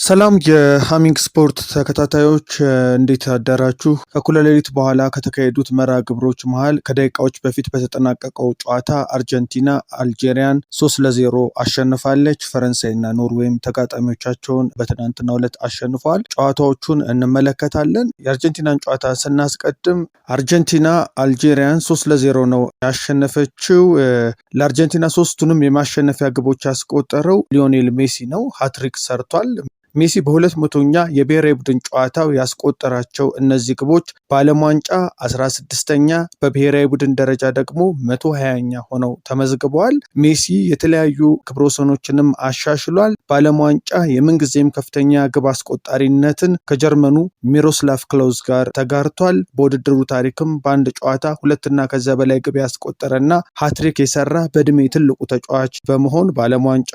ሰላም የሃሚንግ ስፖርት ተከታታዮች እንዴት አደራችሁ? ከእኩለ ሌሊት በኋላ ከተካሄዱት መርሃ ግብሮች መሃል ከደቂቃዎች በፊት በተጠናቀቀው ጨዋታ አርጀንቲና አልጄሪያን 3-0 አሸንፋለች። ፈረንሳይና ኖርዌይም ተጋጣሚዎቻቸውን በትናንትናው ዕለት አሸንፈዋል። ጨዋታዎቹን እንመለከታለን። የአርጀንቲናን ጨዋታ ስናስቀድም አርጀንቲና አልጄሪያን 3-0 ነው ያሸነፈችው። ለአርጀንቲና ሶስቱንም የማሸነፊያ ግቦች ያስቆጠረው ሊዮኔል ሜሲ ነው። ሃትሪክ ሰርቷል። ሜሲ በ200ኛ የብሔራዊ ቡድን ጨዋታው ያስቆጠራቸው እነዚህ ግቦች በዓለም ዋንጫ 16ኛ በብሔራዊ ቡድን ደረጃ ደግሞ 120ኛ ሆነው ተመዝግበዋል። ሜሲ የተለያዩ ክብረ ወሰኖችንም አሻሽሏል። በዓለም ዋንጫ የምንጊዜም ከፍተኛ ግብ አስቆጣሪነትን ከጀርመኑ ሚሮስላቭ ክሎዝ ጋር ተጋርቷል። በውድድሩ ታሪክም በአንድ ጨዋታ ሁለትና ከዚያ በላይ ግብ ያስቆጠረና ሃትሪክ የሰራ በእድሜ ትልቁ ተጫዋች በመሆን በዓለም ዋንጫ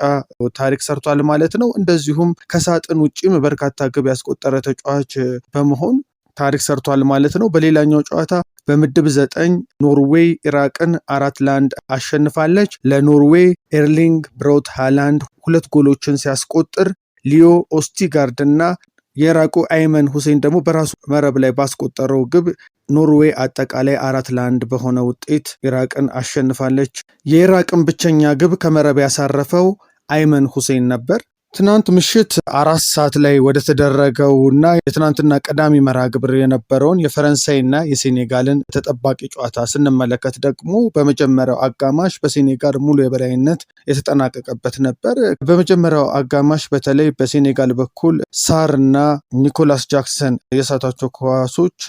ታሪክ ሰርቷል ማለት ነው። እንደዚሁም ከሳጥን ውጪም በርካታ ግብ ያስቆጠረ ተጫዋች በመሆን ታሪክ ሰርቷል ማለት ነው። በሌላኛው ጨዋታ በምድብ 9 ኖርዌይ ኢራቅን 4-1 አሸንፋለች። ለኖርዌይ ኤርሊንግ ብራውት ሃላንድ 2 ጎሎችን ሲያስቆጥር ሊዮ ኦስቲጋርድ እና የኢራቁ አይመን ሁሴን ደግሞ በራሱ መረብ ላይ ባስቆጠረው ግብ ኖርዌይ አጠቃላይ 4-1 በሆነ ውጤት ኢራቅን አሸንፋለች። የኢራቅን ብቸኛ ግብ ከመረብ ያሳረፈው አይመን ሁሴን ነበር። ትናንት ምሽት 4 ሰዓት ላይ ወደ ተደረገውና የትናንትና ቀዳሚ መርሃ ግብር የነበረውን የፈረንሳይና የሴኔጋልን ተጠባቂ ጨዋታ ስንመለከት ደግሞ በመጀመሪያው አጋማሽ በሴኔጋል ሙሉ የበላይነት የተጠናቀቀበት ነበር። በመጀመሪያው አጋማሽ በተለይ በሴኔጋል በኩል ሳር እና ኒኮላስ ጃክሰን የሳቷቸው ኳሶች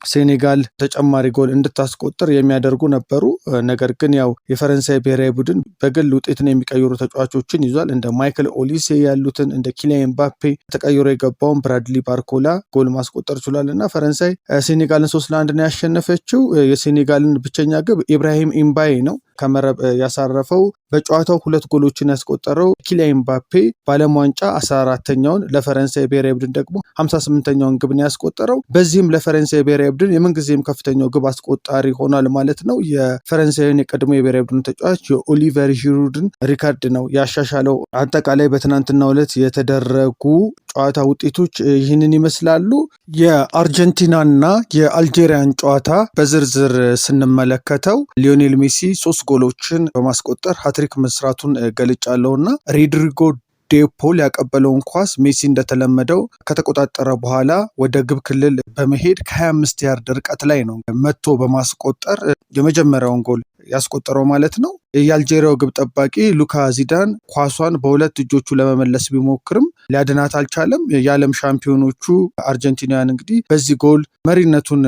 ሴኔጋል ተጨማሪ ጎል እንድታስቆጥር የሚያደርጉ ነበሩ። ነገር ግን ያው የፈረንሳይ ብሔራዊ ቡድን በግል ውጤትን የሚቀይሩ ተጫዋቾችን ይዟል። እንደ ማይክል ኦሊሴ ያሉትን እንደ ኪሊያን ኤምባፔ ተቀይሮ የገባውን ብራድሊ ባርኮላ ጎል ማስቆጠር ችሏል እና ፈረንሳይ ሴኔጋልን 3-1 ነው ያሸነፈችው። የሴኔጋልን ብቸኛ ግብ ኢብራሂም ኢምባዬ ነው ከመረብ ያሳረፈው። በጨዋታው 2 ጎሎችን ያስቆጠረው ኪሊያን ኤምባፔ በዓለም ዋንጫ 14ኛውን ለፈረንሳይ ብሔራዊ ቡድን ደግሞ 58ኛውን ግብ ነው ያስቆጠረው። በዚህም ለፈረንሳይ ብሔራዊ ቡድን የምንጊዜም ከፍተኛው ግብ አስቆጣሪ ሆኗል ማለት ነው። የፈረንሳይን የቀድሞ የብሔራዊ ቡድን ተጫዋች የኦሊቨር ዢሩድን ሪካርድ ነው ያሻሻለው። አጠቃላይ በትናንትናው ዕለት የተደረጉ ጨዋታ ውጤቶች ይህንን ይመስላሉ። የአርጀንቲናና የአልጄሪያን ጨዋታ በዝርዝር ስንመለከተው ሊዮኔል ሜሲ 3 ጎሎችን በማስቆጠር ሃትሪክ መስራቱን ገልጫለሁና ሮድሪጎ ዴፖል ያቀበለውን ኳስ ሜሲ እንደተለመደው ከተቆጣጠረ በኋላ ወደ ግብ ክልል በመሄድ ከ25 ያርድ ርቀት ላይ ነው መጥቶ በማስቆጠር የመጀመሪያውን ጎል ያስቆጠረው ማለት ነው። የአልጄሪያው ግብ ጠባቂ ሉካ ዚዳን ኳሷን በ2 እጆቹ ለመመለስ ቢሞክርም ሊያድናት አልቻለም። የዓለም ሻምፒዮኖቹ አርጀንቲናውያን እንግዲህ በዚህ ጎል መሪነቱን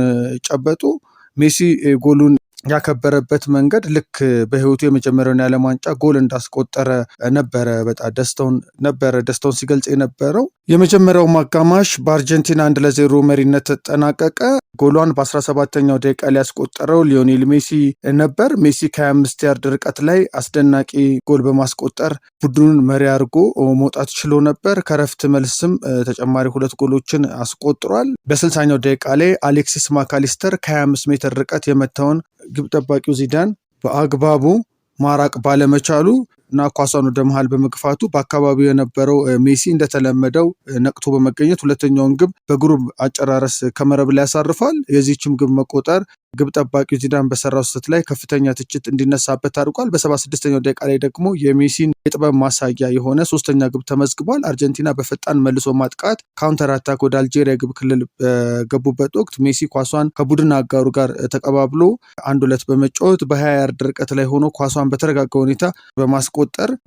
ጨበጡ። ሜሲ ጎሉን ያከበረበት መንገድ ልክ በህይወቱ የመጀመሪያውን የዓለም ዋንጫ ጎል እንዳስቆጠረ ነበረ። በጣም ደስታውን ሲገልጽ የነበረው። የመጀመሪያው አጋማሽ በአርጀንቲና 1-0 መሪነት ተጠናቀቀ። ጎሏን በ17ኛው ደቂቃ ላይ ያስቆጠረው ሊዮኔል ሜሲ ነበር። ሜሲ ከ25 ያርድ ርቀት ላይ አስደናቂ ጎል በማስቆጠር ቡድኑን መሪ አድርጎ መውጣት ችሎ ነበር። ከረፍት መልስም ተጨማሪ 2 ጎሎችን አስቆጥሯል። በ60ኛው ደቂቃ ላይ አሌክሲስ ማካሊስተር ከ25 ሜትር ርቀት የመታውን ግብ ጠባቂው ዚዳን በአግባቡ ማራቅ ባለመቻሉ እና ኳሷን ወደ መሃል በመግፋቱ በአካባቢው የነበረው ሜሲ እንደተለመደው ነቅቶ በመገኘት ሁለተኛውን ግብ በግሩም አጨራረስ ከመረብ ላይ ያሳርፋል። የዚህችም ግብ መቆጠር ግብ ጠባቂው ዚዳን በሰራው ስህተት ላይ ከፍተኛ ትችት እንዲነሳበት አድርጓል። በ76ኛው ደቂቃ ላይ ደግሞ የሜሲን የጥበብ ማሳያ የሆነ 3ኛ ግብ ተመዝግቧል። አርጀንቲና በፈጣን መልሶ ማጥቃት ካውንተር አታክ ወደ አልጄሪያ ግብ ክልል በገቡበት ወቅት ሜሲ ኳሷን ከቡድን አጋሩ ጋር ተቀባብሎ 1-2 በመጫወት በ20 ያርድ ርቀት ላይ ሆኖ ኳሷን በተረጋጋ ሁኔታ በማስቆጠር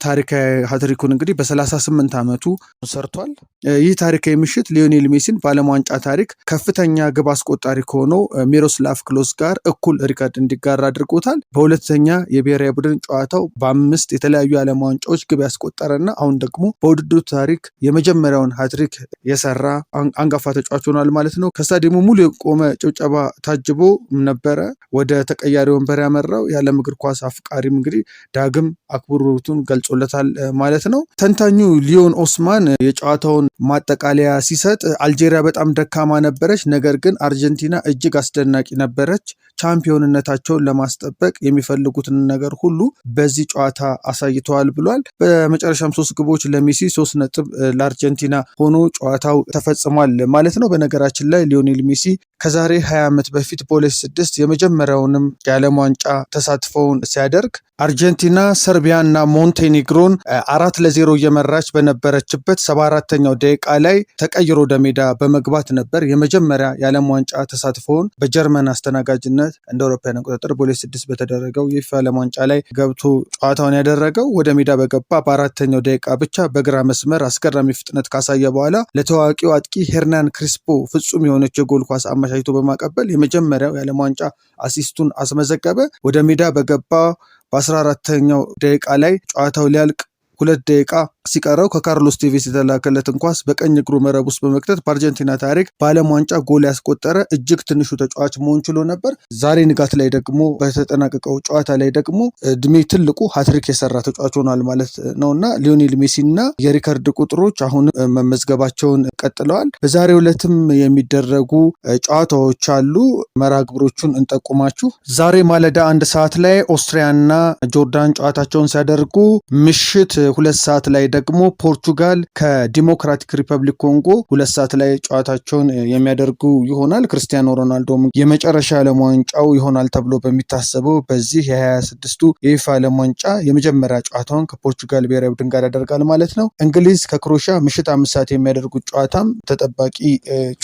ታሪካዊ ሃትሪኩን እንግዲህ በ38 ዓመቱ ሰርቷል። ይህ ታሪካዊ ምሽት ሊዮኔል ሜሲን በዓለም ዋንጫ ታሪክ ከፍተኛ ግብ አስቆጣሪ ከሆነው ሚሮስላቭ ክሎዝ ጋር እኩል ሪካርድ እንዲጋራ አድርጎታል። በሁለተኛ የብሔራዊ ቡድን ጨዋታው በ5 የተለያዩ የዓለም ዋንጫዎች ግብ ያስቆጠረና አሁን ደግሞ በውድድሩ ታሪክ የመጀመሪያውን ሃትሪክ የሰራ አንጋፋ ተጫዋች ሆኗል ማለት ነው። ከስታዲየሙ ሙሉ የቆመ ጭብጨባ ታጅቦ ነበረ ወደ ተቀያሪ ወንበር ያመራው። የዓለም እግር ኳስ አፍቃሪም እንግዲህ ዳግም አክብሮት ፍላጎቱን ገልጾለታል ማለት ነው። ተንታኙ ሊዮን ኦስማን የጨዋታውን ማጠቃለያ ሲሰጥ አልጄሪያ በጣም ደካማ ነበረች፣ ነገር ግን አርጀንቲና እጅግ አስደናቂ ነበረች። ቻምፒዮንነታቸውን ለማስጠበቅ የሚፈልጉትን ነገር ሁሉ በዚህ ጨዋታ አሳይተዋል ብሏል። በመጨረሻም 3 ግቦች ለሜሲ 3 ነጥብ ለአርጀንቲና ሆኖ ጨዋታው ተፈጽሟል ማለት ነው። በነገራችን ላይ ሊዮኔል ሜሲ ከዛሬ 20 ዓመት በፊት በ2006 የመጀመሪያውንም የዓለም ዋንጫ ተሳትፎውን ሲያደርግ አርጀንቲና ሰርቢያና ሞንቴኔግሮን 4-0 እየመራች በነበረችበት 74ኛው ደቂቃ ላይ ተቀይሮ ወደ ሜዳ በመግባት ነበር የመጀመሪያ የዓለም ዋንጫ ተሳትፎውን በጀርመን አስተናጋጅነት እንደ አውሮፓውያን አቆጣጠር በ2006 በተደረገው የፊፋ ዓለም ዋንጫ ላይ ገብቶ ጨዋታውን ያደረገው። ወደ ሜዳ በገባ በ4ኛው ደቂቃ ብቻ በግራ መስመር አስገራሚ ፍጥነት ካሳየ በኋላ ለታዋቂው አጥቂ ሄርናን ክሪስፖ ፍጹም የሆነች የጎል ኳስ አመቻችቶ በማቀበል የመጀመሪያው የዓለም ዋንጫ አሲስቱን አስመዘገበ። ወደ ሜዳ በገባ በ14ኛው ደቂቃ ላይ ጨዋታው ሊያልቅ 2 ደቂቃ ሲቀረው ከካርሎስ ቴቬስ የተላከለትን ኳስ በቀኝ እግሩ መረብ ውስጥ በመክተት በአርጀንቲና ታሪክ በዓለም ዋንጫ ጎል ያስቆጠረ እጅግ ትንሹ ተጫዋች መሆን ችሎ ነበር። ዛሬ ንጋት ላይ ደግሞ በተጠናቀቀው ጨዋታ ላይ ደግሞ እድሜ ትልቁ ሃትሪክ የሰራ ተጫዋች ሆኗል ማለት ነውና ሊዮኔል ሜሲና የሪከርድ ቁጥሮች አሁን መመዝገባቸውን ቀጥለዋል። በዛሬው ዕለትም የሚደረጉ ጨዋታዎች አሉ። መርሃ ግብሮቹን እንጠቁማችሁ። ዛሬ ማለዳ 1 ሰዓት ላይ ኦስትሪያና ጆርዳን ጨዋታቸውን ሲያደርጉ ምሽት 2 ሰዓት ላይ ደግሞ ፖርቹጋል ከዲሞክራቲክ ሪፐብሊክ ኮንጎ 2 ሰዓት ላይ ጨዋታቸውን የሚያደርጉ ይሆናል። ክርስቲያኖ ሮናልዶ የመጨረሻ ዓለም ዋንጫው ይሆናል ተብሎ በሚታሰበው በዚህ የ26ቱ የፊፋ ዓለም ዋንጫ የመጀመሪያ ጨዋታውን ከፖርቹጋል ብሔራዊ ቡድን ጋር ያደርጋል ማለት ነው። እንግሊዝ ከክሮኤሺያ ምሽት 5 ሰዓት የሚያደርጉት ጨዋታም ተጠባቂ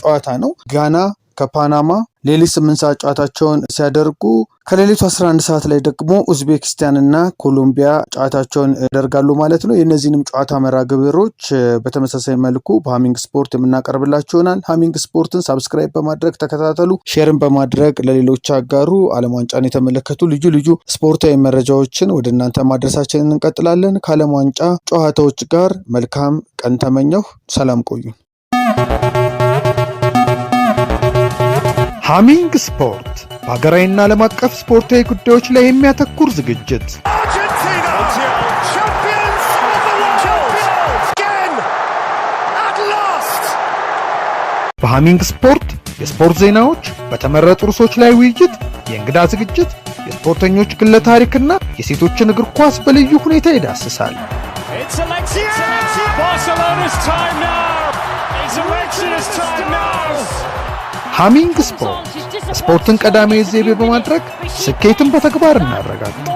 ጨዋታ ነው። ጋና ከፓናማ ሌሊት 8 ሰዓት ጨዋታቸውን ሲያደርጉ ከሌሊቱ 11 ሰዓት ላይ ደግሞ ኡዝቤኪስታን እና ኮሎምቢያ ጨዋታቸውን ያደርጋሉ ማለት ነው። የእነዚህንም ጨዋታ መርሃ ግብሮች በተመሳሳይ መልኩ በሃሚንግ ስፖርት የምናቀርብላችሁ ይሆናል። ሃሚንግ ስፖርትን ሳብስክራይብ በማድረግ ተከታተሉ፣ ሼርን በማድረግ ለሌሎች አጋሩ። ዓለም ዋንጫን የተመለከቱ ልዩ ልዩ ስፖርታዊ መረጃዎችን ወደ እናንተ ማድረሳችንን እንቀጥላለን። ከዓለም ዋንጫ ጨዋታዎች ጋር መልካም ቀን ተመኘሁ። ሰላም ቆዩ። ሃሚንግ ስፖርት በሀገራዊና ዓለም አቀፍ ስፖርታዊ ጉዳዮች ላይ የሚያተኩር ዝግጅት። በሃሚንግ ስፖርት የስፖርት ዜናዎች፣ በተመረጡ ርዕሶች ላይ ውይይት፣ የእንግዳ ዝግጅት፣ የስፖርተኞች ግለ ታሪክና የሴቶችን እግር ኳስ በልዩ ሁኔታ ይዳስሳል። ሃሚንግ ስፖርት ስፖርትን ቀዳሚ ዘይቤ በማድረግ ስኬትን በተግባር እናረጋግጥ።